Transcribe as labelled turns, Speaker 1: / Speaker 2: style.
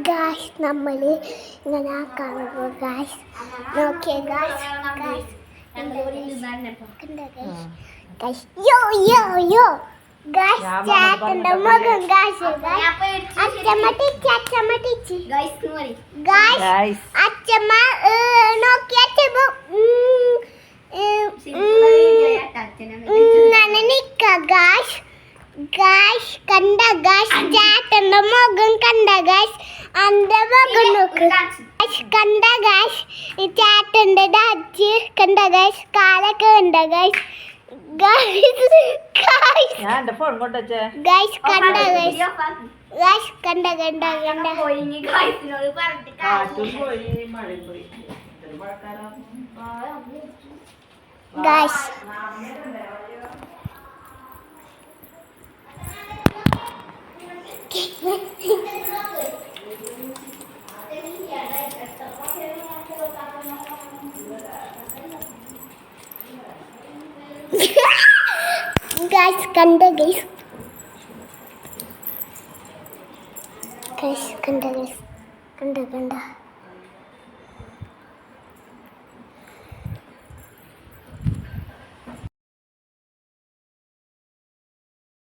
Speaker 1: guys നമ്മൾ ഇങ്ങനെ കാണുമ്പോൾ ഗായ്സ് നോക്കിയേ ഗായ്സ് ഗായ്സ് യോ യോ യോ ഗായ്സ് ചാറ്റന്റെ മുഖം ഗായ്സ് അച്ഛമ്മ ടീച്ചർ ഗായ്സ് അച്ഛമ്മ നോക്കിയ അച്ഛമ്മ നിക്ക ഗായ്സ് ഗായ്സ് കണ്ട ഗായ്സ് ചാറ്റന്റെ മുഖം കണ്ട ഗായ്സ് അന്റെ മുഖം നോക്ക് ഗായ്സ് കണ്ട ഗായ്സ് ചാറ്റന്റെ ഡാച്ച് കണ്ട ഗായ്സ് കാലൊക്കെ കണ്ട ഗായ്സ് ഗായ്സ് ഗായ്സ്
Speaker 2: ഞാൻ എന്റെ ഫോൺ കൊണ്ടുവച്ചേ
Speaker 1: ഗായ്സ് കണ്ട ഗായ്സ് ഗായ്സ് കണ്ട കണ്ട കണ്ട ഗായ്സ് ഗായ്സ് കണ്ട ഗായ്സ് ഗായ്സ് കണ്ട ഗായ്സ് കണ്ട